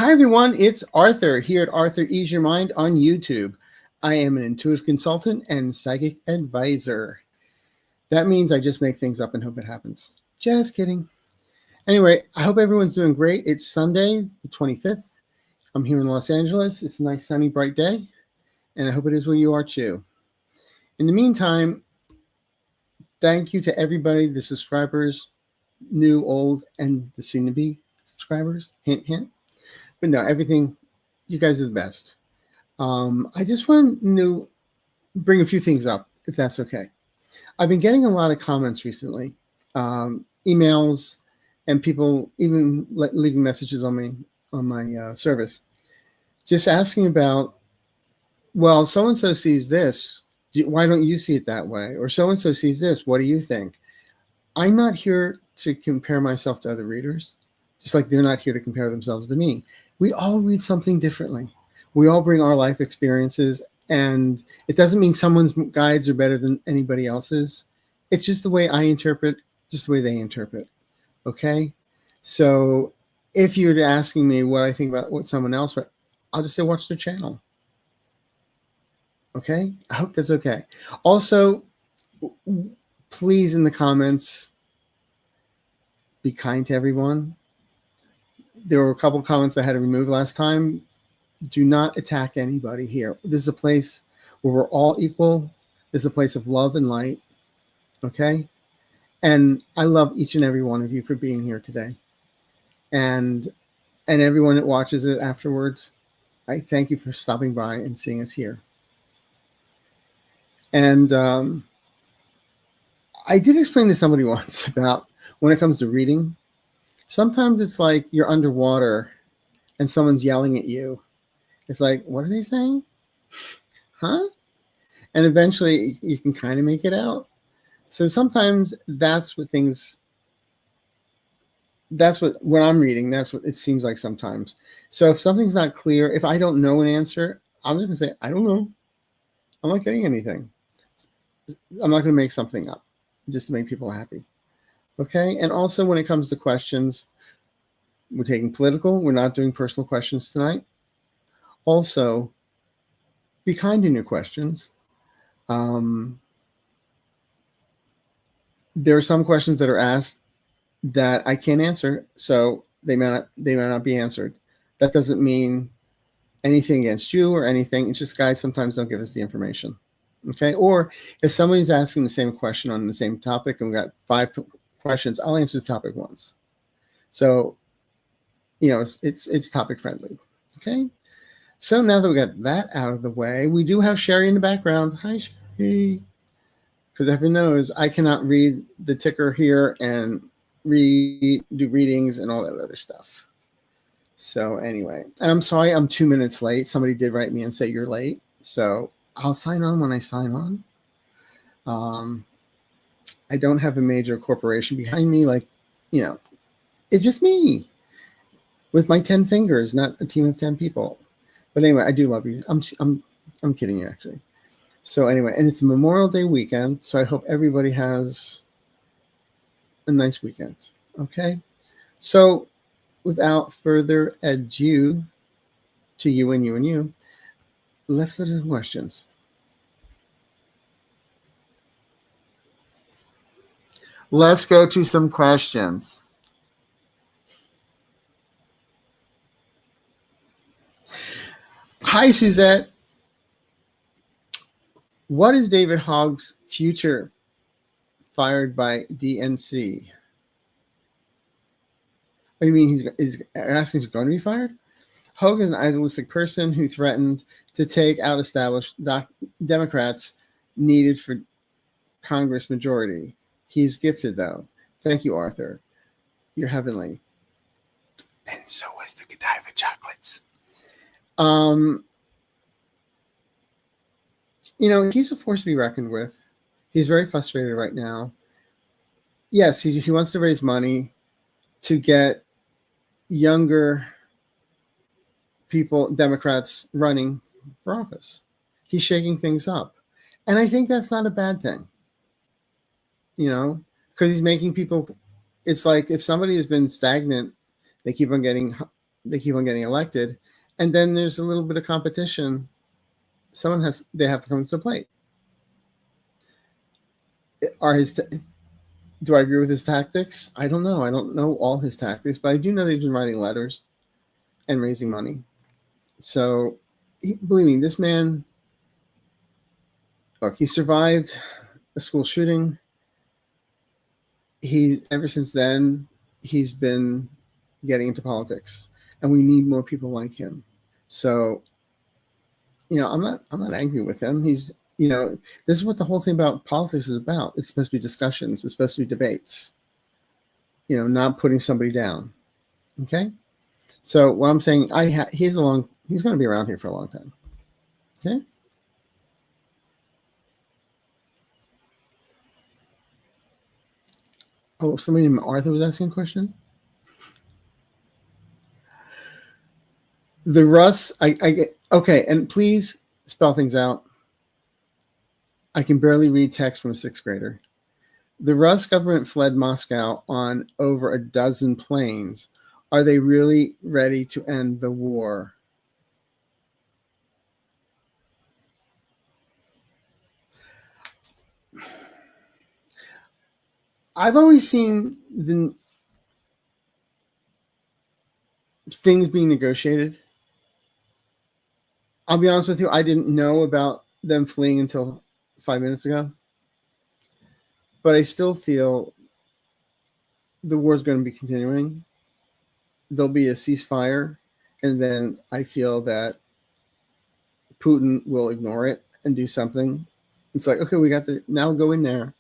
Hi, everyone. It's Arthur here at Arthur Ease Your Mind on YouTube. I am an intuitive consultant and psychic advisor. That means I just make things up and hope it happens. Just kidding. Anyway, I hope everyone's doing great. It's Sunday, the 25th. I'm here in Los Angeles. It's a nice, sunny, bright day, and I hope it is where you are too. In the meantime, thank you to everybody, the subscribers, new, old, and the soon-to-be subscribers. Hint, hint. But no, everything, you guys are the best. I just want to bring a few things up, if that's okay. I've been getting a lot of comments recently, emails, and people even leaving messages on my service, just asking about, well, so-and-so sees this. Why don't you see it that way? Or so-and-so sees this. What do you think? I'm not here to compare myself to other readers, just like they're not here to compare themselves to me. We all read something differently. We all bring our life experiences, and it doesn't mean someone's guides are better than anybody else's. It's just the way I interpret, just the way they interpret. Okay? So if you're asking me what I think about what someone else, I'll just say watch their channel. Okay? I hope that's okay. Also, please in the comments, be kind to everyone. There were a couple of comments I had to remove last time. Do not attack anybody here. This is a place where we're all equal. This is a place of love and light. Okay? And I love each and every one of you for being here today. And everyone that watches it afterwards, I thank you for stopping by and seeing us here. And I did explain to somebody once about when it comes to reading, sometimes it's like you're underwater and someone's yelling at you. It's like, what are they saying? Huh? And eventually you can kind of make it out. So sometimes that's what when I'm reading, that's what it seems like sometimes. So if something's not clear, if I don't know an answer, I'm just going to say, I don't know. I'm not getting anything. I'm not going to make something up just to make people happy. Okay? And also when it comes to questions, we're taking political. We're not doing personal questions tonight. Also, be kind in your questions. There are some questions that are asked that I can't answer, so they may not be answered. That doesn't mean anything against you or anything. It's just guys sometimes don't give us the information. Okay? Or if somebody's asking the same question on the same topic and we've got 5 questions, I'll answer the topic once. So, you know, it's topic friendly. Okay? So now that we got that out of the way, we do have Sherry in the background. Hi, Sherry. Because everyone knows I cannot read the ticker here and do readings and all that other stuff. So anyway, and I'm sorry I'm 2 minutes late. Somebody did write me and say you're late. So I'll sign on when I sign on. I don't have a major corporation behind me. Like, you know, it's just me with my 10 fingers, not a team of 10 people. But anyway, I do love you. I'm kidding you, actually. So anyway, and it's Memorial Day weekend, so I hope everybody has a nice weekend. Okay? So without further ado, to you and you and you, let's go to some questions. Let's go to some questions. Hi, Suzette. What is David Hogg's future fired by DNC? What do you mean he's asking if he's going to be fired? Hogg is an idealistic person who threatened to take out established Democrats needed for Congress majority. He's gifted, though. Thank you, Arthur. You're heavenly. And so was the Godiva chocolates. You know, he's a force to be reckoned with. He's very frustrated right now. Yes, he wants to raise money to get younger people, Democrats, running for office. He's shaking things up. And I think that's not a bad thing. You know, because he's making people, it's like if somebody has been stagnant, they keep on getting they keep on getting elected, and then there's a little bit of competition. They have to come to the plate. Do I agree with his tactics? I don't know. I don't know all his tactics, but I do know they've been writing letters and raising money. So, believe me, this man, look, he survived a school shooting. Ever since then, he's been getting into politics, and we need more people like him. So, I'm not angry with him. This is what the whole thing about politics is about. It's supposed to be discussions. It's supposed to be debates. Not putting somebody down. Okay. So what I'm saying, he's going to be around here for a long time. Okay. Oh, somebody named Arthur was asking a question. The Russ, I get, okay, and please spell things out. I can barely read text from a sixth grader. The Rus government fled Moscow on over a dozen planes. Are they really ready to end the war? I've always seen the things being negotiated. I'll be honest with you, I didn't know about them fleeing until 5 minutes ago. But I still feel the war is going to be continuing. There'll be a ceasefire, and then I feel that Putin will ignore it and do something. It's like, okay, we got now go in there.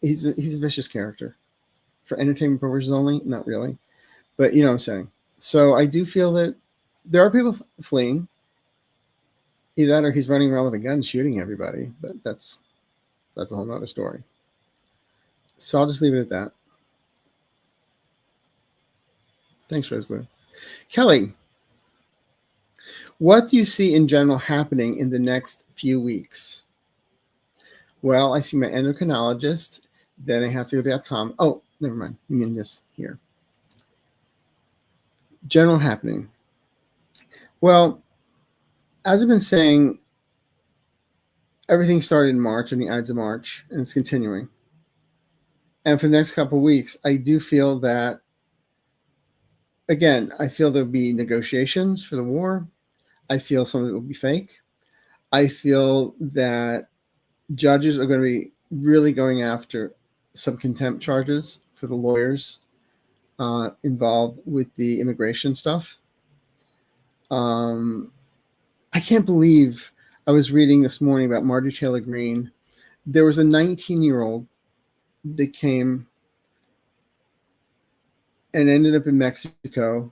He's a vicious character. For entertainment purposes only, not really. But you know what I'm saying. So I do feel that there are people fleeing. Either that or he's running around with a gun shooting everybody. But that's a whole nother story. So I'll just leave it at that. Thanks, Roseblue. Kelly, what do you see in general happening in the next few weeks? Well, I see my endocrinologist. Then I have to go to the optometrist. Oh, never mind. You mean this here. General happening. Well, as I've been saying, everything started in March, in the Ides of March, and it's continuing. And for the next couple of weeks, I do feel that, again, I feel there'll be negotiations for the war. I feel some of it will be fake. I feel that judges are going to be really going after some contempt charges for the lawyers involved with the immigration stuff. I can't believe I was reading this morning about Marjorie Taylor Greene. There was a 19-year-old that came and ended up in Mexico.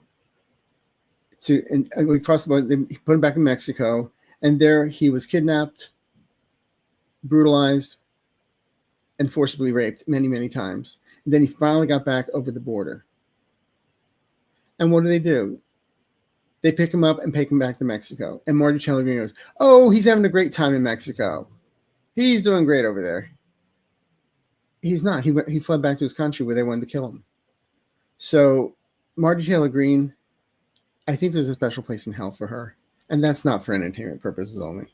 And we crossed the border. They put him back in Mexico, and there he was kidnapped, brutalized, and forcibly raped many, many times. And then he finally got back over the border. And what do? They pick him up and take him back to Mexico. And Marjorie Taylor Greene goes, "Oh, he's having a great time in Mexico. He's doing great over there." He's not. He fled back to his country where they wanted to kill him. So Marjorie Taylor Greene, I think there's a special place in hell for her. And that's not for entertainment purposes only.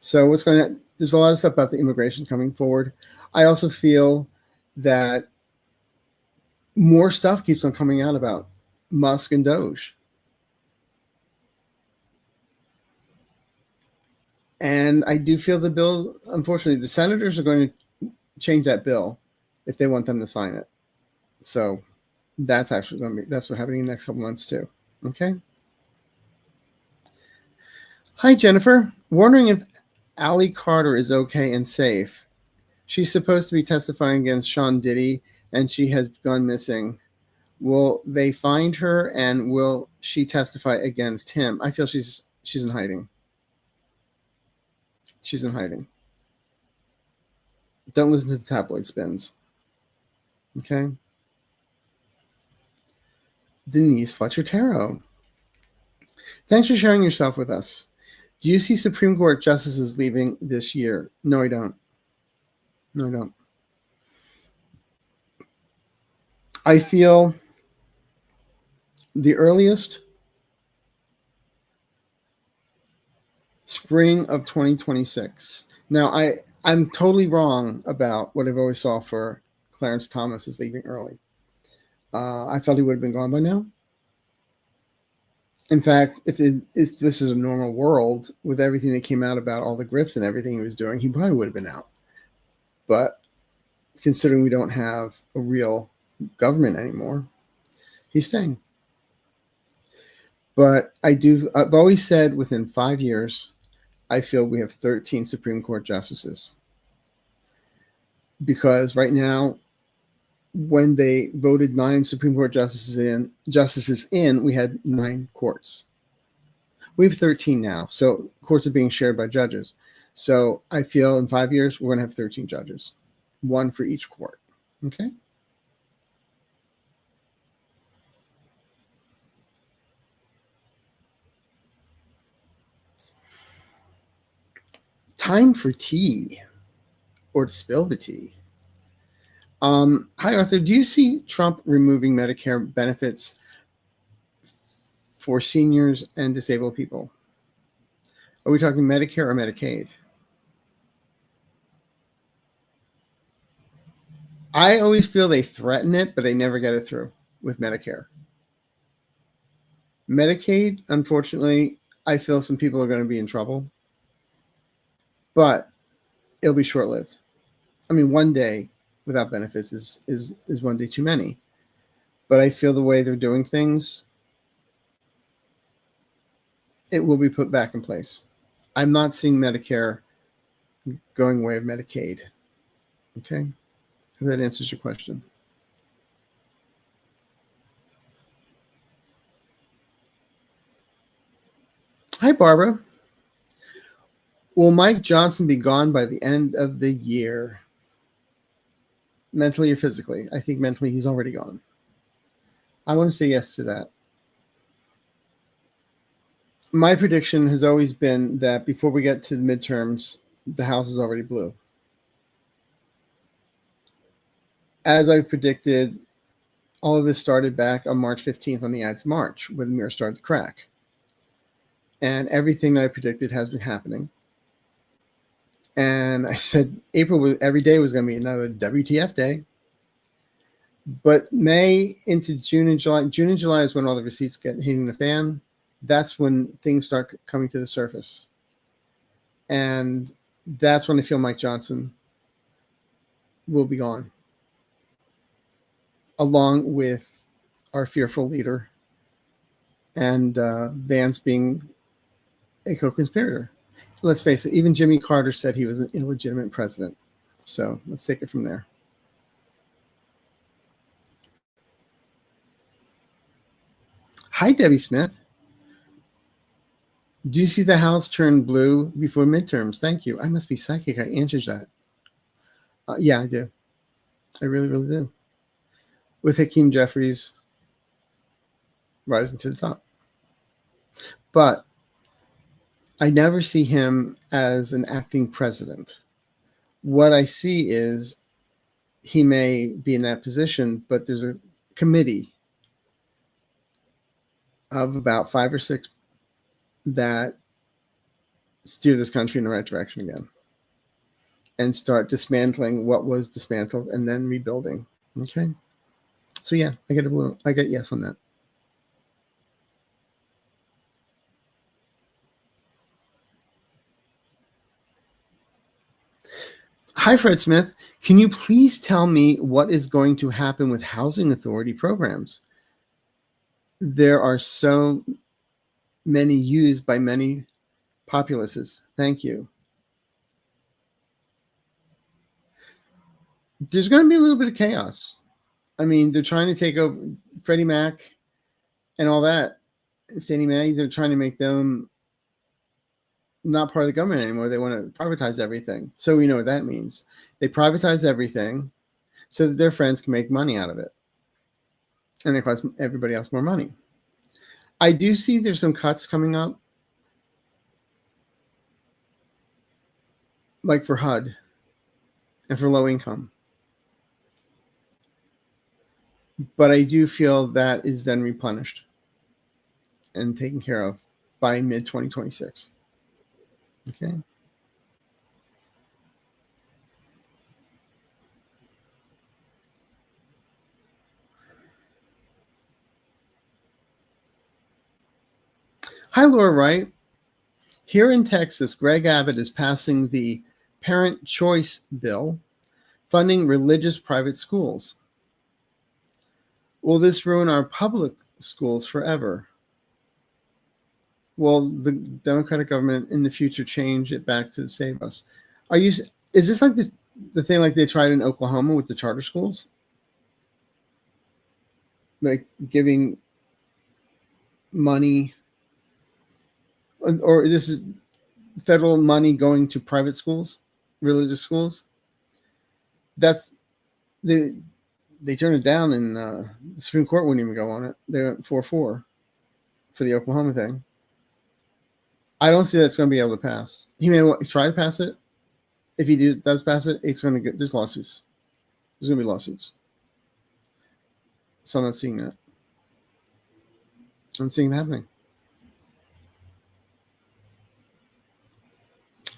So there's a lot of stuff about the immigration coming forward. I also feel that more stuff keeps on coming out about Musk and Doge. And I do feel the bill, unfortunately, the senators are going to change that bill if they want them to sign it. So that's actually that's what's happening in the next couple months too. Okay. Hi, Jennifer. Wondering if Allie Carter is okay and safe. She's supposed to be testifying against Sean Diddy, and she has gone missing. Will they find her, and will she testify against him? I feel she's in hiding. She's in hiding. Don't listen to the tabloid spins. Okay. Denise Fletcher-Tarot. Thanks for sharing yourself with us. Do you see Supreme Court justices leaving this year? No, I don't. No, I don't. I feel The earliest, spring of 2026. Now, I'm totally wrong about what I've always saw for Clarence Thomas is leaving early. I felt he would have been gone by now. In fact, if this is a normal world with everything that came out about all the grift and everything he was doing, he probably would have been out. But considering we don't have a real government anymore, he's staying. But I've always said within 5 years, I feel we have 13 Supreme Court justices. Because right now, when they voted 9 Supreme Court justices in, we had 9 courts. We have 13 now. So courts are being shared by judges. So I feel in 5 years, we're going to have 13 judges, 1 for each court. Okay. Time for tea, or to spill the tea. Hi, Arthur. Do you see Trump removing Medicare benefits for seniors and disabled people? Are we talking Medicare or Medicaid? I always feel they threaten it, but they never get it through with Medicare. Medicaid, unfortunately, I feel some people are going to be in trouble, but it'll be short-lived. I mean, one day without benefits is one day too many. But I feel the way they're doing things, it will be put back in place. I'm not seeing Medicare going away of Medicaid. Okay? If that answers your question. Hi, Barbara. Will Mike Johnson be gone by the end of the year? Mentally or physically? I think mentally he's already gone. I want to say yes to that. My prediction has always been that before we get to the midterms, the House is already blue. As I predicted, all of this started back on March 15th on the Ides March, where the mirror started to crack. And everything that I predicted has been happening. And I said every day was going to be another WTF day. But May into June and July is when all the receipts get hitting the fan. That's when things start coming to the surface. And that's when I feel Mike Johnson will be gone, along with our fearful leader and Vance being a co-conspirator. Let's face it, even Jimmy Carter said he was an illegitimate president. So let's take it from there. Hi, Debbie Smith. Do you see the House turn blue before midterms? Thank you. I must be psychic. I answered that. Yeah, I do. I really, really do. With Hakeem Jeffries rising to the top. But I never see him as an acting president. What I see is he may be in that position, but there's a committee of about 5 or 6 that steer this country in the right direction again and start dismantling what was dismantled and then rebuilding. Okay. So yeah, I get yes on that. Hi, Fred Smith. Can you please tell me what is going to happen with housing authority programs? There are so many used by many populaces. Thank you. There's going to be a little bit of chaos. I mean, they're trying to take over Freddie Mac and all that. Fannie Mae, they're trying to make them not part of the government anymore. They want to privatize everything. So we know what that means. They privatize everything so that their friends can make money out of it. And they cost everybody else more money. I do see there's some cuts coming up, like for HUD and for low income. But I do feel that is then replenished. and taken care of by mid-2026. Okay. Hi, Laura Wright. Here in Texas, Greg Abbott is passing the Parent Choice Bill, funding religious private schools. Will this ruin our public schools forever? Will the Democratic government in the future change it back to save us? Is this like the thing like they tried in Oklahoma with the charter schools? Like giving money, or this is federal money going to private schools, religious schools? That's they turned it down, and the Supreme Court wouldn't even go on it. They went 4-4 for the Oklahoma thing. I don't see that's going to be able to pass. He may try to pass it. If he does pass it, it's going to get, there's lawsuits. There's going to be lawsuits. So I'm not seeing that. I'm seeing it happening.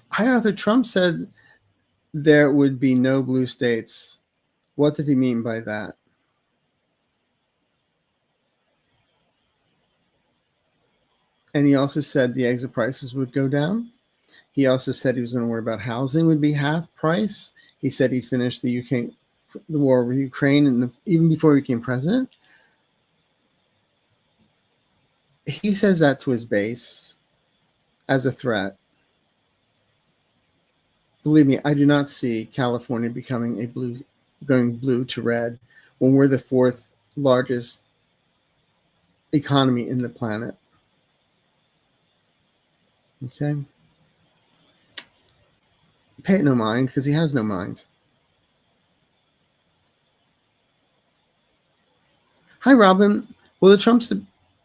Hi, Arthur. Trump said there would be no blue states. What did he mean by that? And he also said the exit prices would go down. He also said he was going to worry about housing would be half price. He said he'd finish the war with Ukraine, and even before he became president. He says that to his base as a threat. Believe me, I do not see California going blue to red when we're the fourth largest economy in the planet. Okay. Pay it no mind, because he has no mind. Hi, Robin. Will the Trump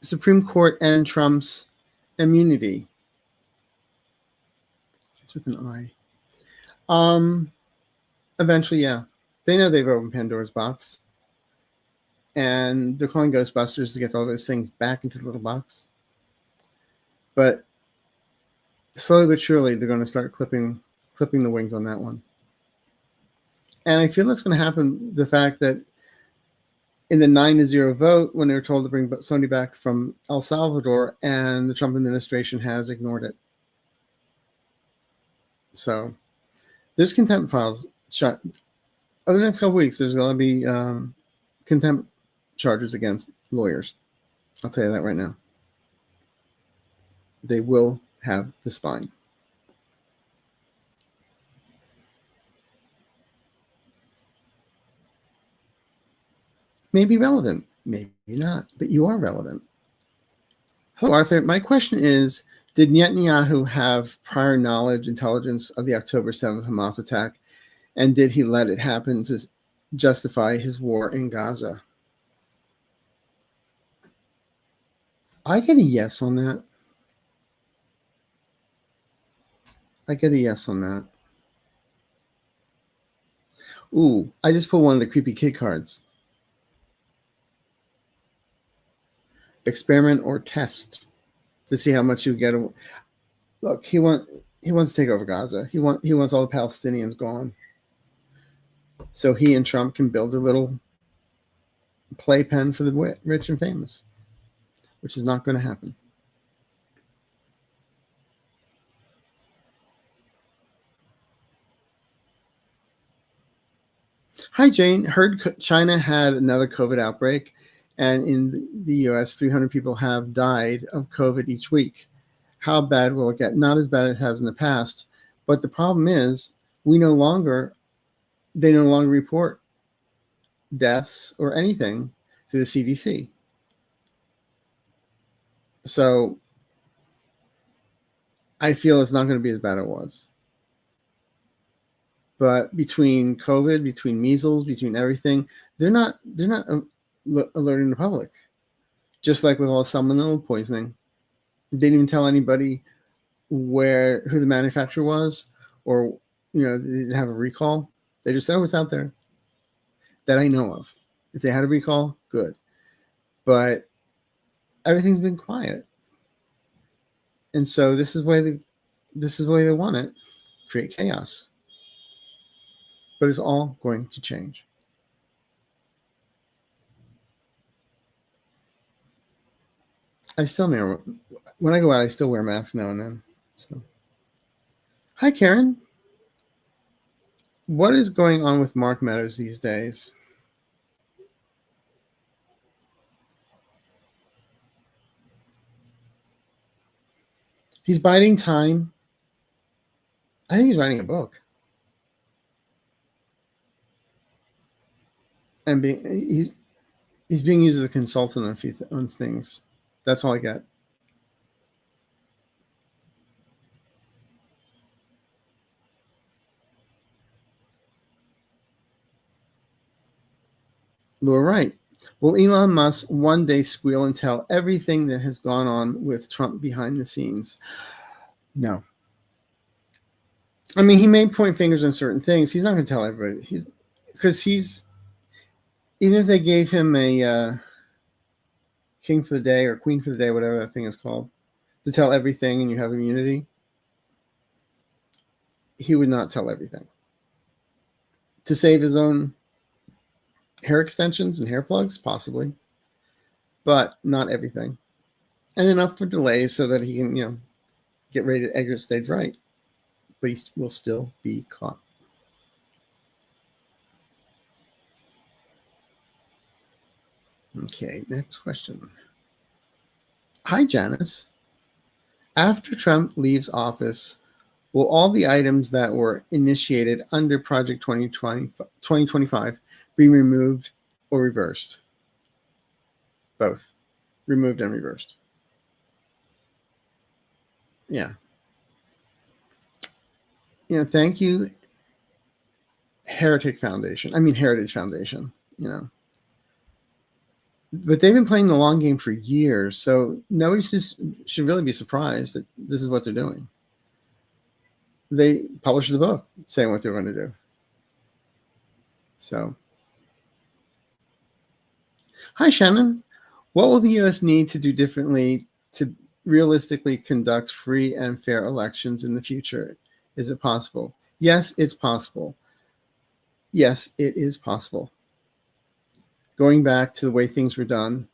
Supreme Court end Trump's immunity? It's with an I. Eventually, yeah. They know they've opened Pandora's box. And they're calling Ghostbusters to get all those things back into the little box. But slowly but surely, they're going to start clipping the wings on that one. And I feel that's going to happen. The fact that in the 9-0 vote, when they were told to bring somebody back from El Salvador, and the Trump administration has ignored it. So there's contempt files shot over the next couple weeks. There's going to be contempt charges against lawyers. I'll tell you that right now. They will have the spine. Maybe relevant, maybe not, but you are relevant. Hello, Arthur. My question is, did Netanyahu have prior knowledge, intelligence of the October 7th Hamas attack, and did he let it happen to justify his war in Gaza? I get a yes on that. I get a yes on that. Ooh, I just pulled one of the creepy kid cards. Experiment or test to see how much you get. Look, he wants to take over Gaza. He wants all the Palestinians gone, so he and Trump can build a little playpen for the rich and famous, which is not going to happen. Hi, Jane. Heard China had another COVID outbreak, and in the U.S., 300 people have died of COVID each week. How bad will it get? Not as bad as it has in the past, but the problem is they no longer report deaths or anything to the CDC. So I feel it's not going to be as bad as it was. But between COVID, between measles, between everything, they're not alerting the public. Just like with all salmonella poisoning, they didn't even tell anybody who the manufacturer was, or they didn't have a recall. They just said, "Oh, it's out there." That I know of. If they had a recall, good. But everything's been quiet. And so this is the way they want it, create chaos. But it's all going to change. I still never, when I go out, I still wear masks now and then. So, hi, Karen. What is going on with Mark Meadows these days? He's biding time. I think he's writing a book. And he's being used as a consultant on a few things. That's all I get. Laura Wright. Will Elon Musk one day squeal and tell everything that has gone on with Trump behind the scenes? No. I mean, he may point fingers on certain things. He's not going to tell everybody. Even if they gave him a king for the day or queen for the day, whatever that thing is called, to tell everything and you have immunity, he would not tell everything. To save his own hair extensions and hair plugs, possibly, but not everything. And enough for delays so that he can, get ready to exit stage right. But he will still be caught. Okay, next question. Hi, Janice. After Trump leaves office, will all the items that were initiated under Project 2025 be removed or reversed? Both. Removed and reversed. Yeah. Thank you, Heritage Foundation. But they've been playing the long game for years, so nobody should really be surprised that this is what they're doing. They published the book saying what they're going to do. So, hi, Shannon. What will the U.S. need to do differently to realistically conduct free and fair elections in the future? Is it possible? Yes, it's possible. Yes, it is possible. Going back to the way things were done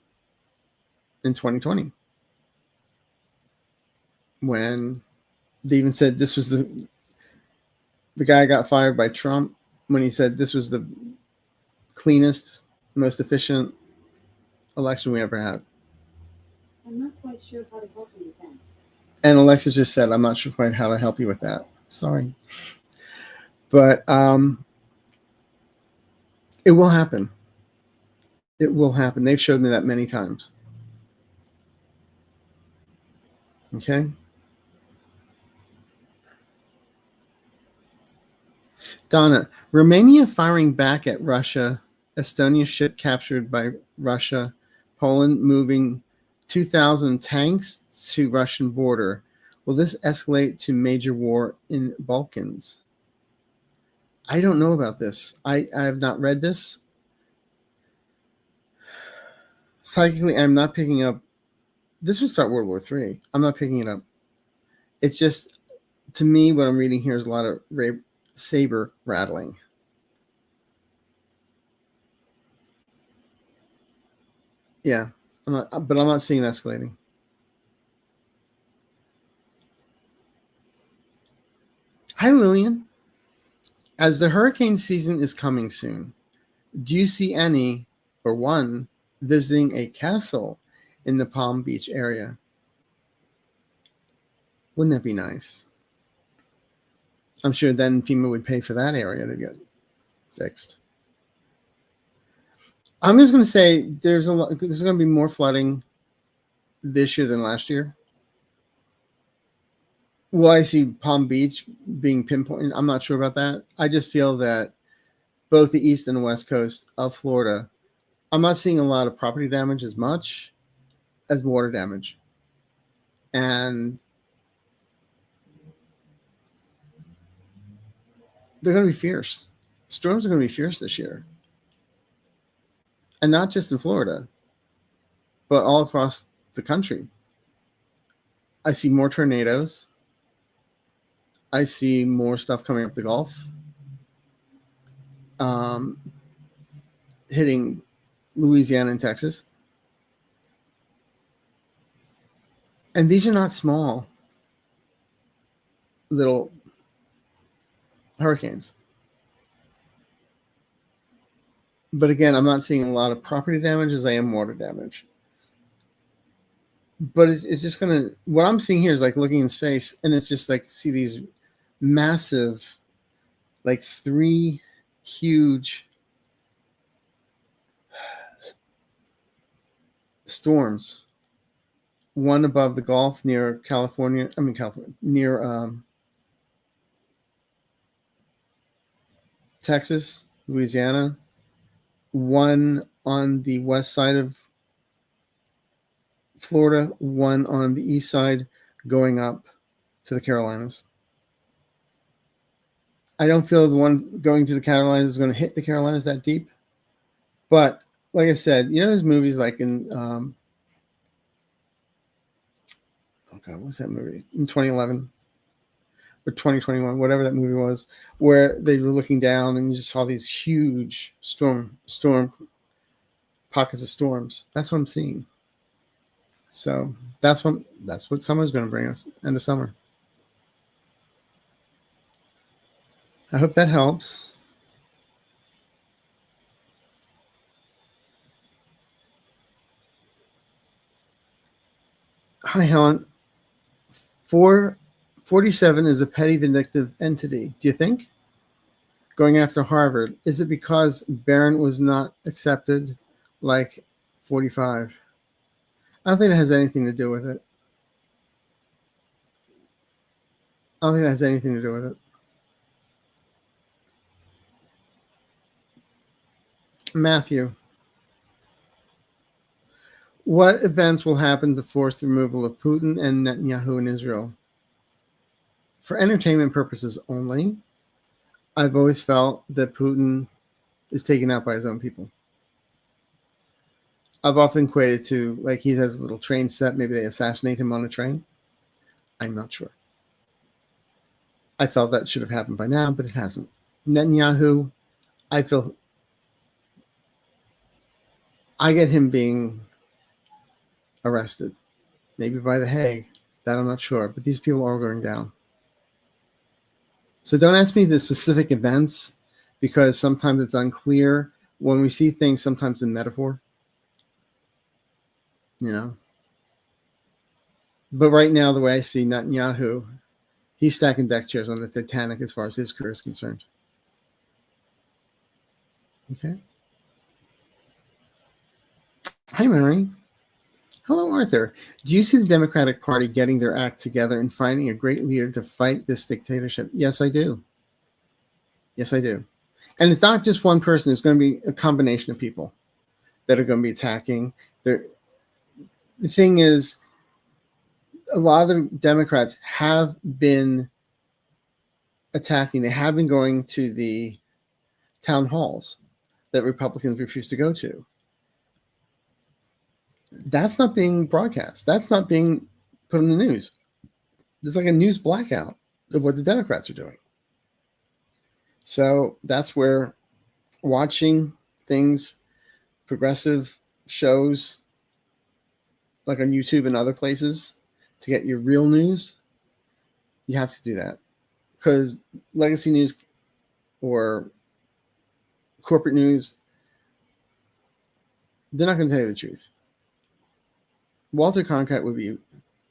in 2020, when they even said this was the guy got fired by Trump, when he said this was the cleanest, most efficient election we ever had. I'm not quite sure how to help you with that. And Alexis just said, I'm not sure quite how to help you with that. Sorry. But it will happen. It will happen. They've showed me that many times. Okay. Donna, Romania firing back at Russia, Estonia ship captured by Russia, Poland moving 2,000 tanks to Russian border. Will this escalate to major war in Balkans? I don't know about this. I have not read this. Psychically, I'm not picking up. This would start World War III. I'm not picking it up. It's just, to me, what I'm reading here is a lot of saber rattling. Yeah, but I'm not seeing it escalating. Hi, Lillian. As the hurricane season is coming soon, do you see any or one visiting a castle in the Palm Beach area? Wouldn't that be nice? I'm sure then FEMA would pay for that area to get fixed. I'm just going to say there's going to be more flooding this year than last year. Will I see Palm Beach being pinpointed? I'm not sure about that. I just feel that both the east and the west coast of Florida, I'm not seeing a lot of property damage as much as water damage. And they're going to be fierce. Storms are going to be fierce this year. And not just in Florida, but all across the country. I see more tornadoes. I see more stuff coming up the Gulf, hitting Louisiana and Texas. And these are not small little hurricanes. But again, I'm not seeing a lot of property damage as I am water damage. But it's just going to, what I'm seeing here is like looking in space, and it's just like, see these massive, like 3 huge storms. One above the Gulf near California, near Texas, Louisiana. One on the west side of Florida, one on the east side going up to the Carolinas. I don't feel the one going to the Carolinas is going to hit the Carolinas that deep. But like I said, you know, there's movies like in, oh God, what was that movie? In 2011 or 2021, whatever that movie was, where they were looking down and you just saw these huge storm pockets of storms. That's what I'm seeing. So that's what summer's going to bring us, end of summer. I hope that helps. Hi, Helen. 447 is a petty vindictive entity. Do you think? Going after Harvard, is it because Barron was not accepted like 45? I don't think it has anything to do with it. I don't think that has anything to do with it. Matthew, what events will happen to force the removal of Putin and Netanyahu in Israel? For entertainment purposes only, I've always felt that Putin is taken out by his own people. I've often equated to, like, he has a little train set. Maybe they assassinate him on a train. I'm not sure. I felt that should have happened by now, but it hasn't. Netanyahu, I feel I get him being arrested, maybe by the Hague. That I'm not sure, but these people are going down. So don't ask me the specific events, because sometimes it's unclear. When we see things, sometimes in metaphor, you know. But right now, the way I see Netanyahu, he's stacking deck chairs on the Titanic as far as his career is concerned. Okay. Hi, Mary. Hello, Arthur. Do you see the Democratic Party getting their act together and finding a great leader to fight this dictatorship? Yes, I do. Yes, I do. And it's not just one person. It's going to be a combination of people that are going to be attacking. The thing is, a lot of the Democrats have been attacking. They have been going to the town halls that Republicans refuse to go to. That's not being broadcast. That's not being put in the news. There's like a news blackout of what the Democrats are doing. So that's where watching things, progressive shows like on YouTube and other places to get your real news, you have to do that. Because legacy news or corporate news, they're not going to tell you the truth. Walter Cronkite would be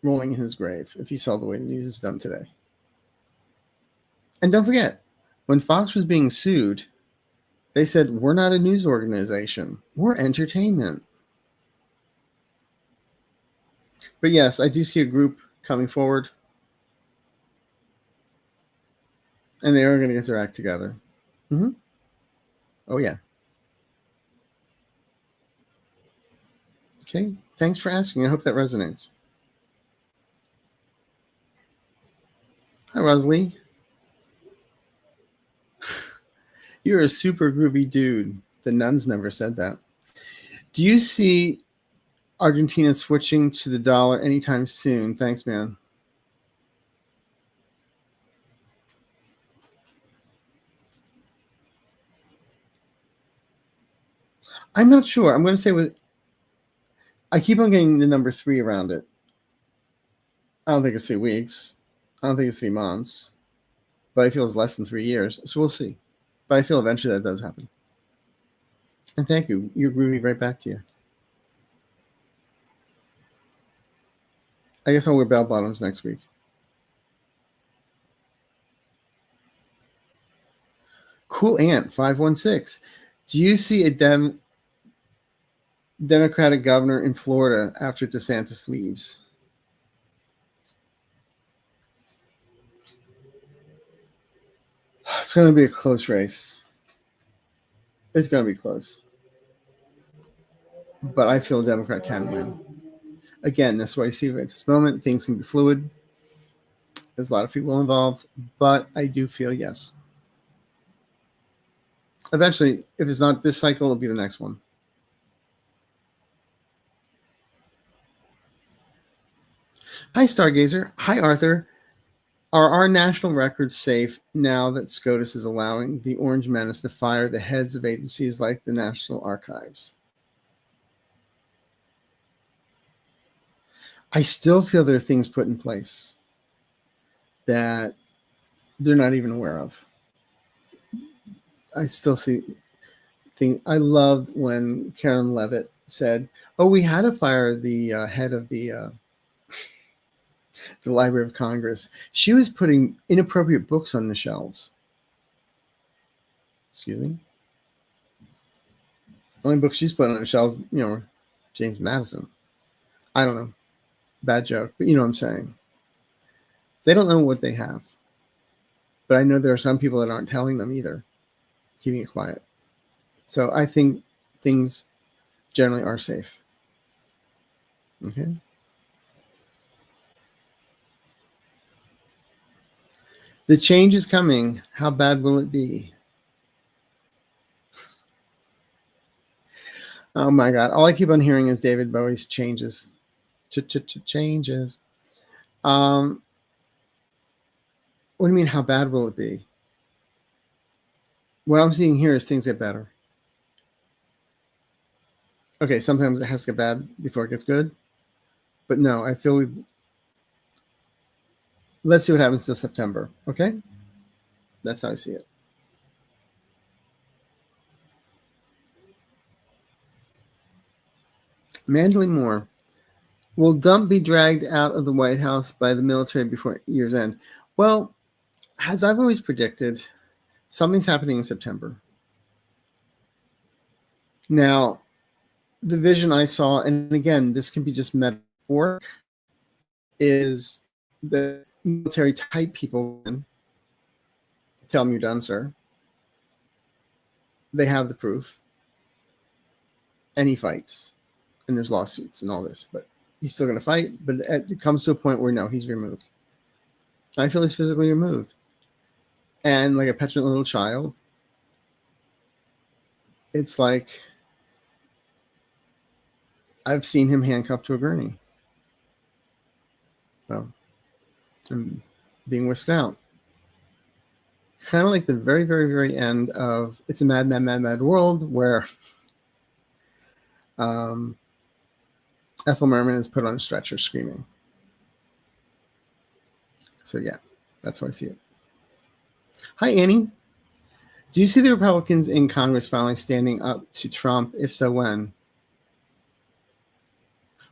rolling in his grave if he saw the way the news is done today. And don't forget, when Fox was being sued, they said, we're not a news organization. We're entertainment. But yes, I do see a group coming forward. And they are going to get their act together. Mm-hmm. Oh, yeah. Okay. Thanks for asking. I hope that resonates. Hi, Rosalie. You're a super groovy dude. The nuns never said that. Do you see Argentina switching to the dollar anytime soon? Thanks, man. I'm not sure. I'm going to say I keep on getting the number 3 around it. I don't think it's 3 weeks. I don't think it's 3 months. But I feel it's less than 3 years. So we'll see. But I feel eventually that does happen. And thank you. You're groovy right back to you. I guess I'll wear bell bottoms next week. Cool Ant 516. Do you see a Democratic governor in Florida after DeSantis leaves? It's going to be a close race. It's going to be close. But I feel a Democrat can win. Again, that's what I see at this moment. Things can be fluid. There's a lot of people involved. But I do feel yes. Eventually, if it's not this cycle, it'll be the next one. Hi, Stargazer. Hi, Arthur. Are our national records safe now that SCOTUS is allowing the Orange Menace to fire the heads of agencies like the National Archives? I still feel there are things put in place that they're not even aware of. I still see things. I loved when Karoline Leavitt said, "Oh, we had to fire the head of the Library of Congress. She was putting inappropriate books on the shelves." Excuse me. The only book she's put on the shelves, James Madison. I don't know. Bad joke, but you know what I'm saying. They don't know what they have. But I know there are some people that aren't telling them either, keeping it quiet. So I think things generally are safe. Okay. The change is coming. How bad will it be? Oh my God. All I keep on hearing is David Bowie's changes. Changes. What do you mean, how bad will it be? What I'm seeing here is things get better. Okay, sometimes it has to get bad before it gets good. But no, I feel let's see what happens till September. Okay? That's how I see it. Mandalay Moore. Will Dump be dragged out of the White House by the military before year's end? Well, as I've always predicted, something's happening in September. Now, the vision I saw, and again, this can be just metaphoric, is the military type people tell them you're done, sir. They have the proof. And he fights. And there's lawsuits and all this, but he's still going to fight. But it comes to a point where no, he's removed. I feel he's physically removed. And like a petulant little child, it's like I've seen him handcuffed to a gurney. So I'm being whisked out. Kind of like the very, very, very end of It's a Mad, Mad, Mad, Mad World, where Ethel Merman is put on a stretcher screaming. So yeah, that's how I see it. Hi, Annie. Do you see the Republicans in Congress finally standing up to Trump? If so, when?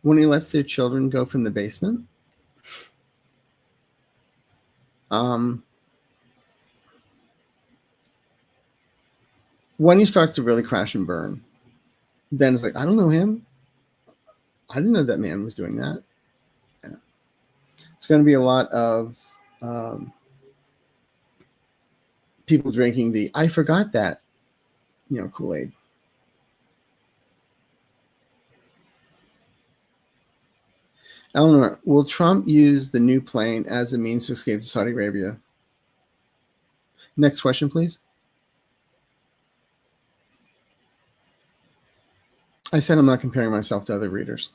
When he lets their children go from the basement? When he starts to really crash and burn, then it's like, I don't know him. I didn't know that man was doing that. Yeah. It's going to be a lot of people drinking the I forgot that, Kool-Aid. Eleanor, will Trump use the new plane as a means to escape to Saudi Arabia? Next question, please. I said I'm not comparing myself to other readers.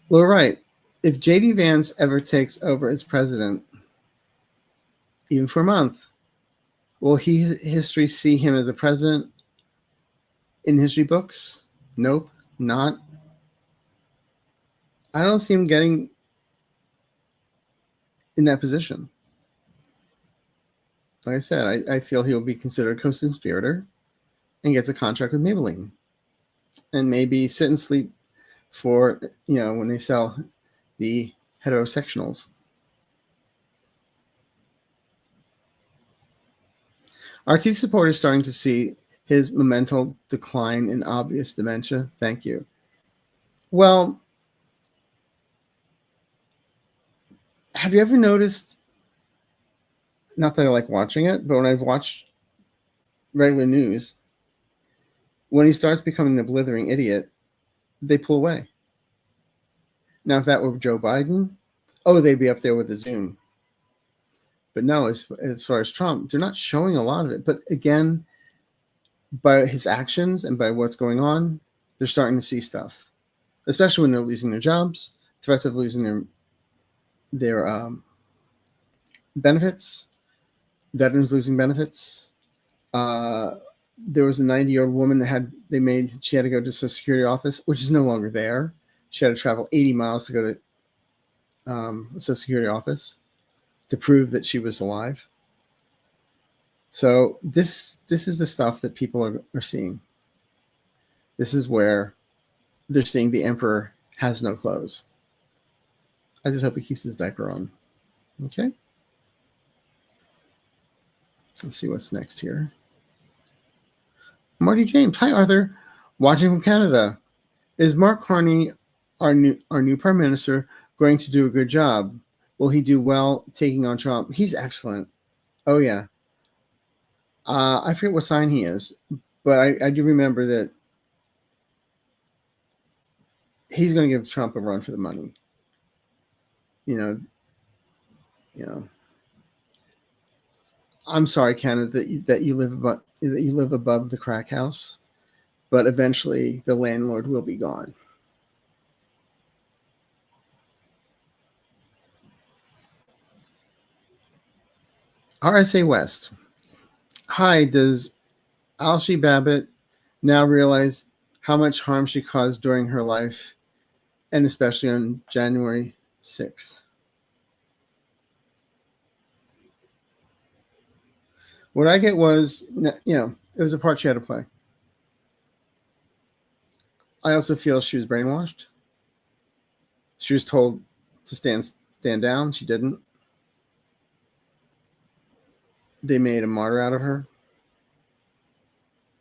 Well, right. If J.D. Vance ever takes over as president, even for a month, Will history see him as a president in history books? Nope, not. I don't see him getting in that position. Like I said, I feel he'll be considered a co-conspirator and gets a contract with Maybelline. And maybe sit and sleep for, when they sell the heterosexuals. RT support is starting to see his momental decline in obvious dementia. Thank you. Well, have you ever noticed, not that I like watching it, but when I've watched regular news, when he starts becoming the blithering idiot, they pull away. Now, if that were Joe Biden, they'd be up there with the Zoom. But no, as far as Trump, they're not showing a lot of it. But again, by his actions and by what's going on, they're starting to see stuff, especially when they're losing their jobs, threats of losing their benefits, veterans losing benefits. There was a 90-year-old woman she had to go to the Social Security office, which is no longer there. She had to travel 80 miles to go to the Social Security office to prove that she was alive. So this is the stuff that people are seeing. This is where they're seeing the emperor has no clothes. I just hope he keeps his diaper on. Okay. Let's see what's next here. Marty James. Hi, Arthur. Watching from Canada. Is Mark Carney, our new prime minister, going to do a good job? Will he do well taking on Trump? He's excellent. Oh, yeah. I forget what sign he is, but I do remember that he's going to give Trump a run for the money. I'm sorry, Canada, that you live above the crack house, but eventually the landlord will be gone. RSA West. Hi, does Ashli Babbitt now realize how much harm she caused during her life, and especially on January 6th? What I get was, it was a part she had to play. I also feel she was brainwashed. She was told to stand down. She didn't. They made a martyr out of her.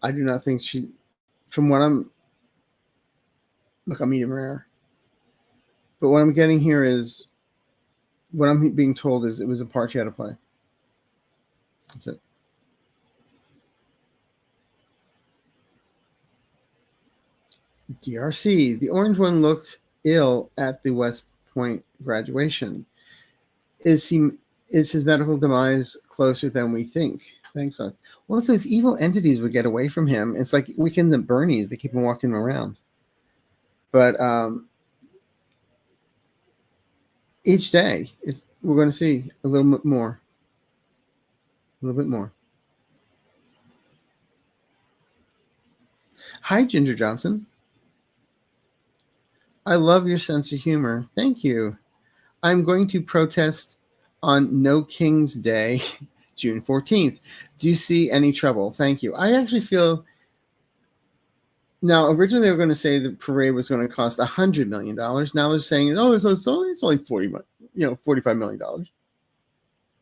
I do not think from what I'm medium rare. But what I'm getting here is, what I'm being told is it was a part she had to play. That's it. DRC. The orange one looked ill at the West Point graduation. Is his medical demise closer than we think? Thanks, Arthur. Well, if those evil entities would get away from him, it's like Weekends at Bernie's. They keep him walking around. But each day, we're going to see a little bit more. A little bit more. Hi, Ginger Johnson. I love your sense of humor. Thank you. I'm going to protest on No King's Day, June 14th. Do you see any trouble? Thank you. I actually feel... Now, originally they were going to say the parade was going to cost $100 million. Now they're saying, it's only $45 million.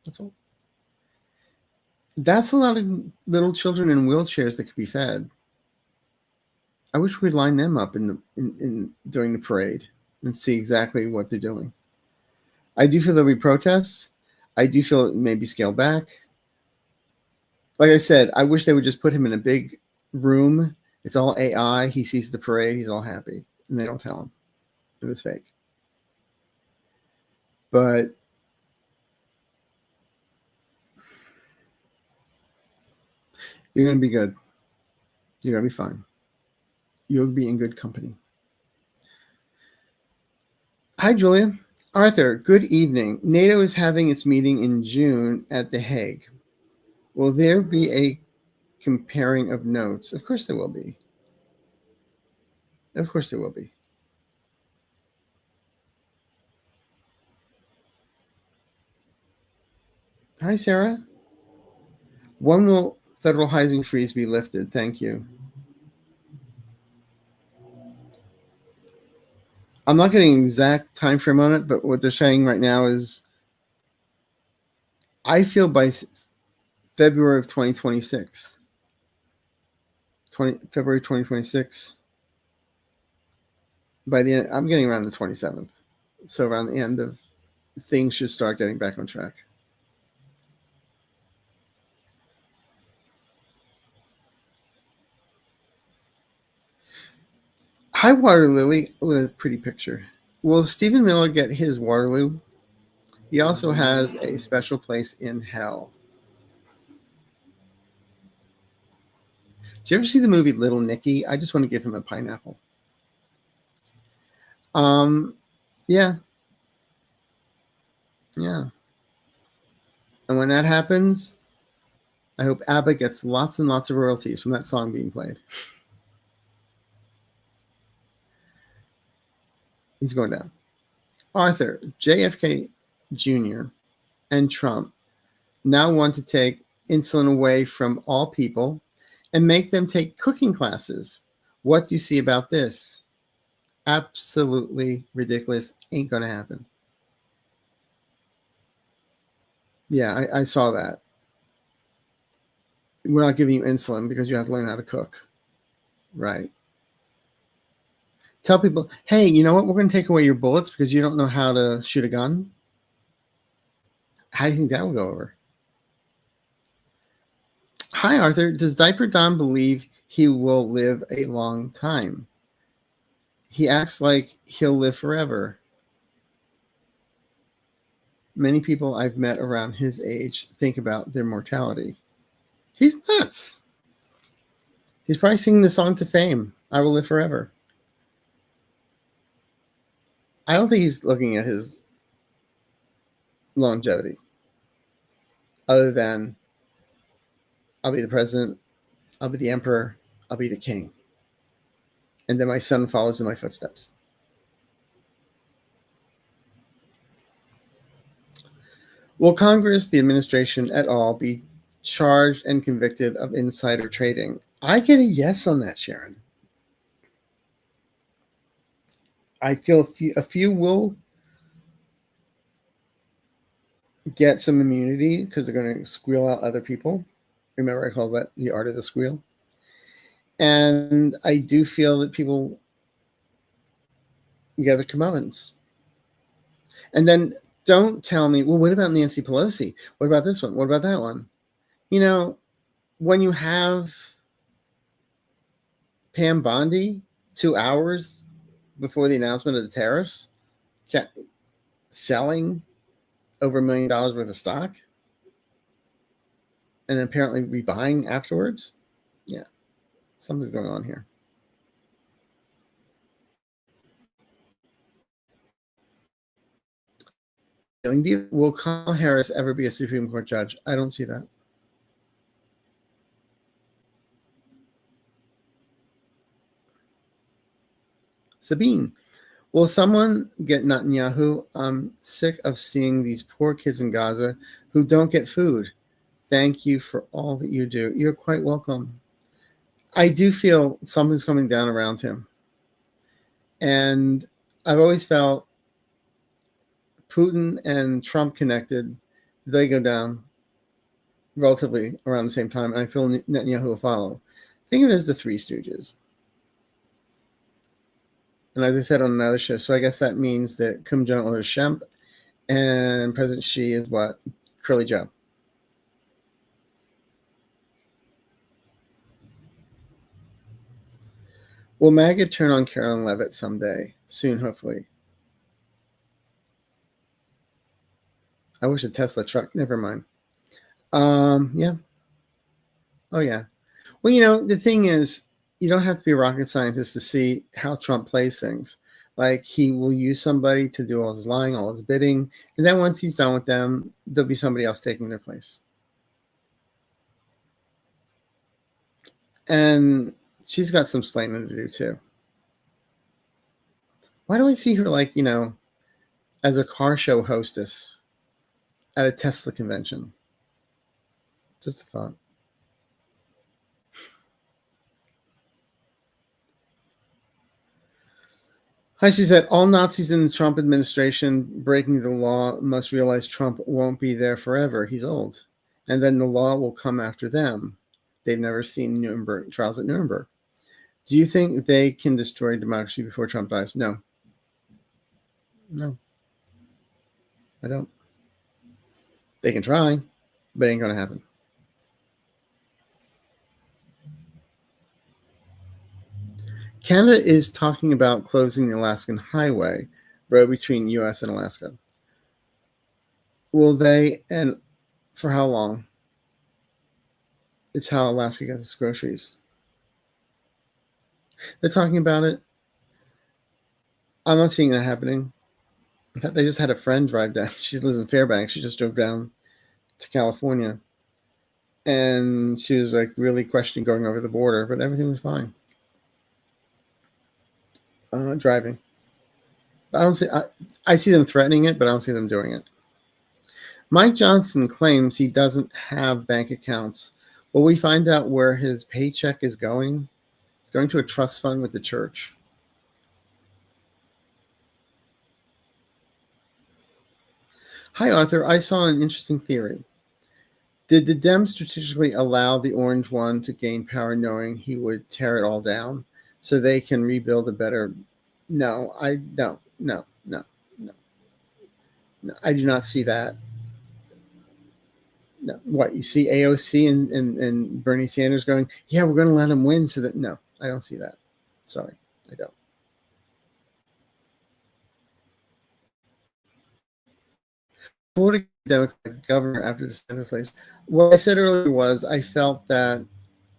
That's all. That's a lot of little children in wheelchairs that could be fed. I wish we'd line them up during the parade and see exactly what they're doing. I do feel there'll be protests. I do feel it may be scaled back. Like I said, I wish they would just put him in a big room. It's all AI. He sees the parade. He's all happy. And they don't tell him. It was fake. But you're going to be good. You're going to be fine. You'll be in good company. Hi, Julia. Arthur, good evening. NATO is having its meeting in June at The Hague. Will there be a comparing of notes? Of course there will be. Of course there will be. Hi, Sarah. When will federal housing freeze be lifted? Thank you. I'm not getting an exact time frame on it, but what they're saying right now is I feel by February of 2026. February 2026. By the end, I'm getting around the 27th. So around the end of things should start getting back on track. Hi, Water Lily, with a pretty picture. Will Stephen Miller get his Waterloo? He also has a special place in hell. Do you ever see the movie Little Nicky? I just want to give him a pineapple. Yeah. Yeah. And when that happens, I hope ABBA gets lots and lots of royalties from that song being played. He's going down. Arthur, JFK Jr. and Trump now want to take insulin away from all people and make them take cooking classes. What do you see about this? Absolutely ridiculous. Ain't going to happen. Yeah, I saw that. We're not giving you insulin because you have to learn how to cook. Right. Tell people, hey, you know what? We're going to take away your bullets because you don't know how to shoot a gun. How do you think that will go over? Hi, Arthur. Does Diaper Don believe he will live a long time? He acts like he'll live forever. Many people I've met around his age think about their mortality. He's nuts. He's probably singing the song to fame. I will live forever. I don't think he's looking at his longevity other than I'll be the president, I'll be the emperor, I'll be the king. And then my son follows in my footsteps. Will Congress, the administration et al. Be charged and convicted of insider trading? I get a yes on that, Sharon. I feel a few will get some immunity because they're going to squeal out other people. Remember, I call that the art of the squeal. And I do feel that people get their comeuppance. And then don't tell me, well, what about Nancy Pelosi? What about this one? What about that one? You know, when you have Pam Bondi 2 hours before the announcement of the tariffs selling over $1 million worth of stock and apparently rebuying afterwards, yeah, something's going on here. Will Kamala Harris ever be a Supreme Court judge? I don't see that. Sabine, will someone get Netanyahu? I'm sick of seeing these poor kids in Gaza who don't get food. Thank you for all that you do. You're quite welcome. I do feel something's coming down around him. And I've always felt Putin and Trump connected, they go down relatively around the same time, and I feel Netanyahu will follow. Think of it as the Three Stooges. And as I said on another show, so I guess that means that Kim Jong-un is Shemp, and President Xi is what? Curly Joe. Will MAGA turn on Karoline Leavitt someday? Soon, hopefully. I wish a Tesla truck. Never mind. Yeah. Oh, yeah. Well, you know, the thing is, you don't have to be a rocket scientist to see how Trump plays things. Like, he will use somebody to do all his lying, all his bidding, and then once he's done with them, there'll be somebody else taking their place. And she's got some explaining to do too. Why do I see her like, as a car show hostess at a Tesla convention? Just a thought. Hi, she said, all Nazis in the Trump administration breaking the law must realize Trump won't be there forever. He's old. And then the law will come after them. They've never seen trials at Nuremberg. Do you think they can destroy democracy before Trump dies? No. No. I don't. They can try, but it ain't going to happen. Canada is talking about closing the Alaskan Highway, road between U.S. and Alaska. Will they, and for how long? It's how Alaska gets its groceries. They're talking about it. I'm not seeing that happening. In fact, I just had a friend drive down. She lives in Fairbanks. She just drove down to California. And she was like really questioning going over the border, but everything was fine. Driving. I don't see. I see them threatening it, but I don't see them doing it. Mike Johnson claims he doesn't have bank accounts. Will we find out where his paycheck is going? It's going to a trust fund with the church. Hi, Arthur. I saw an interesting theory. Did the Dems strategically allow the orange one to gain power knowing he would tear it all down so they can rebuild a better... No. I do not see that. No. What, you see AOC and Bernie Sanders going, yeah, we're going to let him win so that... No, I don't see that. Sorry, I don't. Florida Democratic governor after DeSantis leaves. What I said earlier was I felt that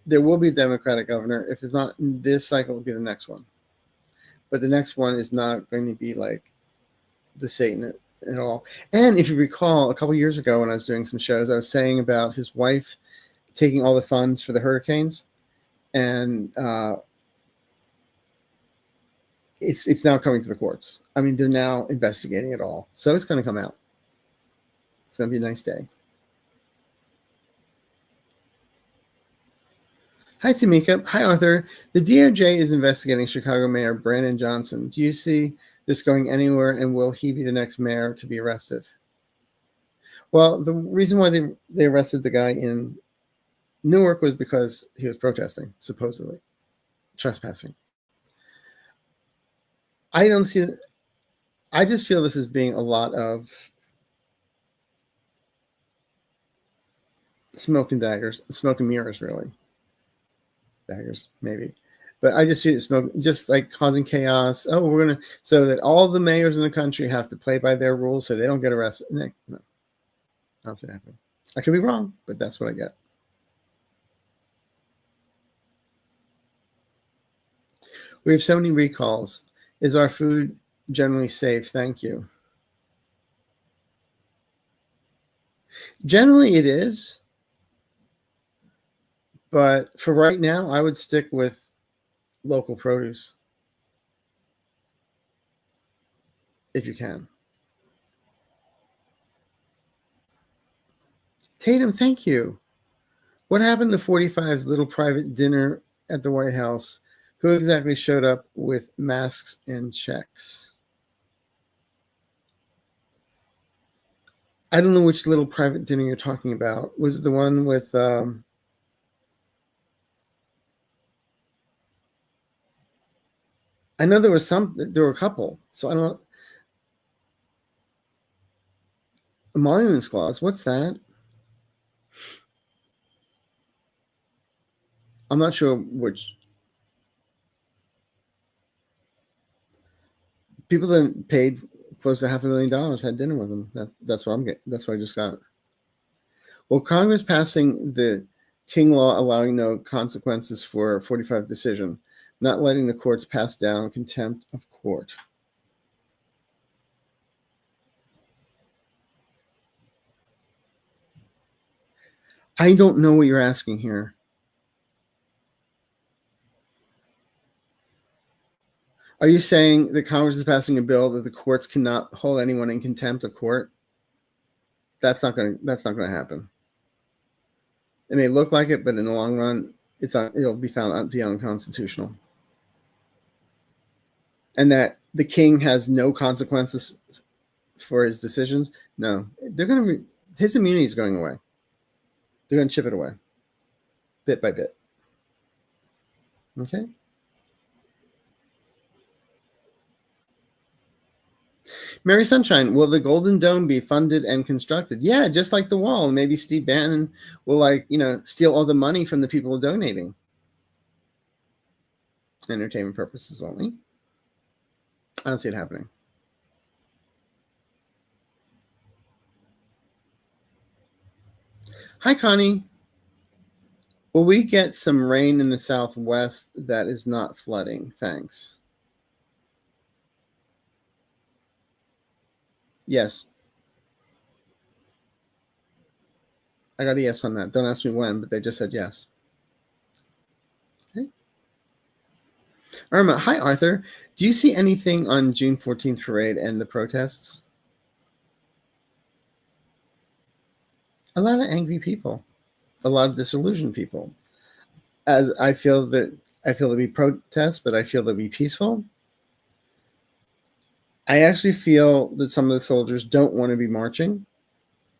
there will be a Democratic governor. If it's not in this cycle, it'll be the next one. But the next one is not going to be like the Satan at all. And if you recall, a couple of years ago when I was doing some shows, I was saying about his wife taking all the funds for the hurricanes, and it's now coming to the courts. I mean, they're now investigating it all, so it's going to come out. It's going to be a nice day. Hi, Tamika. Hi, Arthur. The DOJ is investigating Chicago Mayor Brandon Johnson. Do you see this going anywhere, and will he be the next mayor to be arrested? Well, the reason why they arrested the guy in Newark was because he was protesting, supposedly, trespassing. I don't see... I just feel this as being a lot of smoke and daggers, smoke and mirrors, really. Daggers, maybe. But I just see it smoke, just like causing chaos. Oh, we're going to... So that all the mayors in the country have to play by their rules so they don't get arrested. No. I don't see it happening. I could be wrong, but that's what I get. We have so many recalls. Is our food generally safe? Thank you. Generally, it is. But for right now, I would stick with local produce if you can. Tatum, thank you. What happened to 45's little private dinner at the White House? Who exactly showed up with masks and checks? I don't know which little private dinner you're talking about. Was it the one with... I know there were a couple. So I don't know. Emoluments clause, what's that? I'm not sure which. People that paid close to $500,000 had dinner with them. That's what I'm getting. That's what I just got. Well, Congress passing the King Law allowing no consequences for 45 decision, not letting the courts pass down contempt of court. I don't know what you're asking here. Are you saying that Congress is passing a bill that the courts cannot hold anyone in contempt of court? That's not going to happen. It may look like it, but in the long run, it'll be found to be unconstitutional. And that the king has no consequences for his decisions. No, his immunity is going away. They're going to chip it away, bit by bit. Okay. Mary Sunshine, will the Golden Dome be funded and constructed? Yeah, just like the wall. Maybe Steve Bannon will steal all the money from the people donating. Entertainment purposes only. I don't see it happening. Hi, Connie. Will we get some rain in the Southwest that is not flooding? Thanks. Yes. I got a yes on that. Don't ask me when, but they just said yes. Okay. Irma, hi, Arthur. Do you see anything on June 14th parade and the protests? A lot of angry people, a lot of disillusioned people. As I feel there'll be protests, but I feel they'll be peaceful. I actually feel that some of the soldiers don't want to be marching,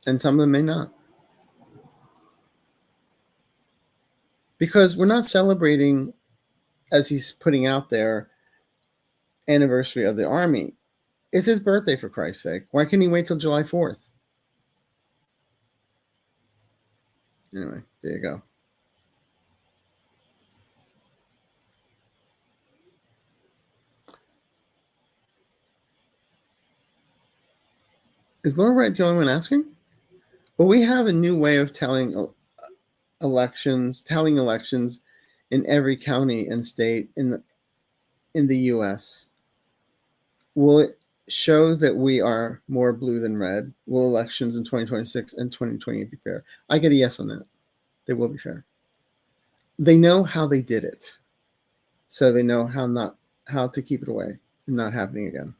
and some of them may not. Because we're not celebrating, as he's putting out there, anniversary of the Army. It's his birthday, for Christ's sake. Why can't he wait till July 4th? Anyway, there you go. Is Laura Wright the only one asking? Well, we have a new way of telling elections in every county and state in the U.S. Will it show that we are more blue than red? Will elections in 2026 and 2028 be fair? I get a yes on that. They will be fair. They know how they did it, so they know how to keep it away and not happening again.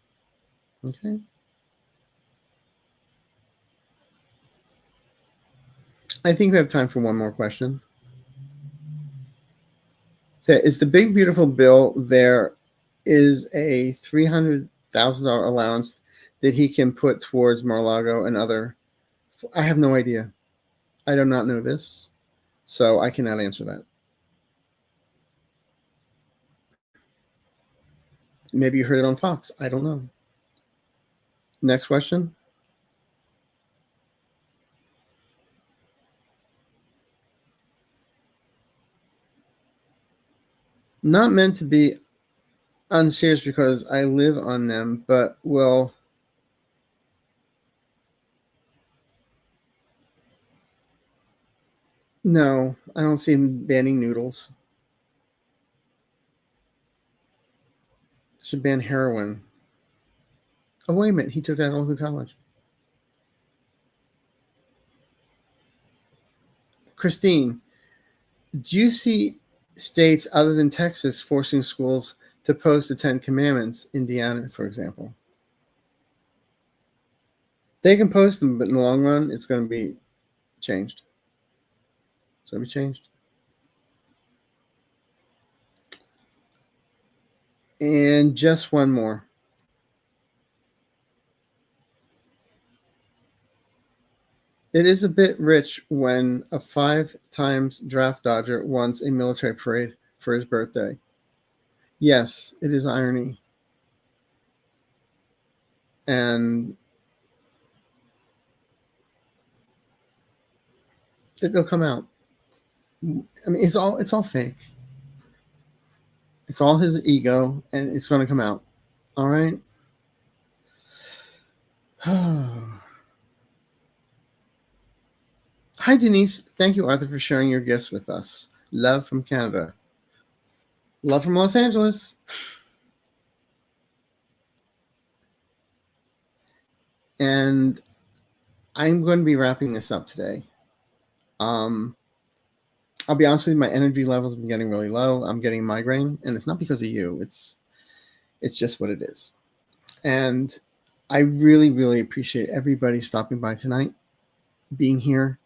Okay. I think we have time for one more question. Is the big beautiful bill there is a $300,000 allowance that he can put towards Mar-a-Lago and other? I have no idea. I do not know this, so I cannot answer that. Maybe you heard it on Fox. I don't know. Next question. Not meant to be unserious because I live on them, but will. No, I don't see him banning noodles. Should ban heroin. Oh, wait a minute. He took that all through college. Christine, do you see states other than Texas forcing schools to post the 10 Commandments? Indiana, for example. They can post them, but in the long run, it's going to be changed. It's going to be changed. And just one more. It is a bit rich when a 5 times draft dodger wants a military parade for his birthday. Yes, it is irony. And it'll come out. I mean, it's all fake. It's all his ego, and it's going to come out. All right? Hi, Denise. Thank you, Arthur, for sharing your gifts with us. Love from Canada. Love from Los Angeles. And I'm going to be wrapping this up today. I'll be honest with you, my energy levels have been getting really low. I'm getting migraine, and it's not because of you. It's It's just what it is. And I really, really appreciate everybody stopping by tonight, being here,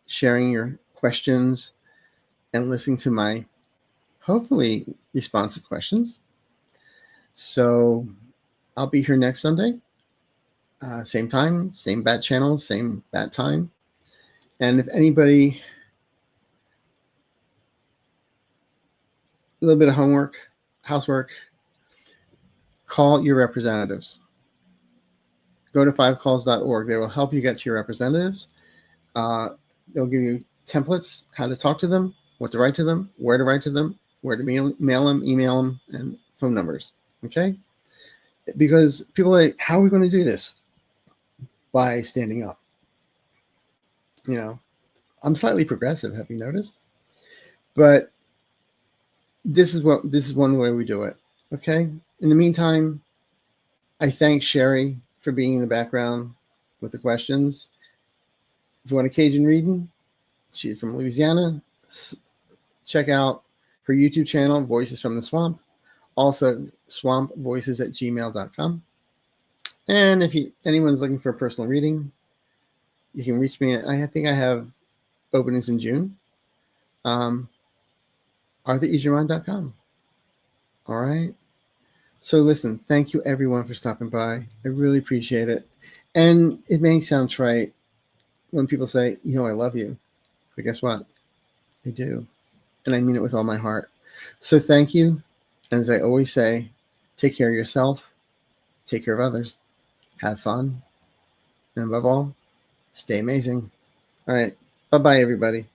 sharing your questions, and listening to my hopefully responsive questions. So I'll be here next Sunday. Same time, same bat channel, same bat time. And if anybody, a little bit of homework, housework, call your representatives. Go to 5calls.org. They will help you get to your representatives. They'll give you templates, how to talk to them, what to write to them, where to write to them, where to mail them, email them, and phone numbers. Okay? Because people are like, how are we going to do this? By standing up. You know, I'm slightly progressive, have you noticed? But this is one way we do it. Okay? In the meantime, I thank Sherry for being in the background with the questions. If you want a Cajun reading, she's from Louisiana. Check out her YouTube channel, Voices from the Swamp. Also, swampvoices@gmail.com. And if anyone's looking for a personal reading, you can reach me. I think I have openings in June. ArthurEasyRun.com. All right. So listen, thank you everyone for stopping by. I really appreciate it. And it may sound trite when people say, I love you. But guess what? I do. And I mean it with all my heart. So thank you. And as I always say, take care of yourself, take care of others, have fun, and above all, stay amazing. All right. Bye-bye, everybody.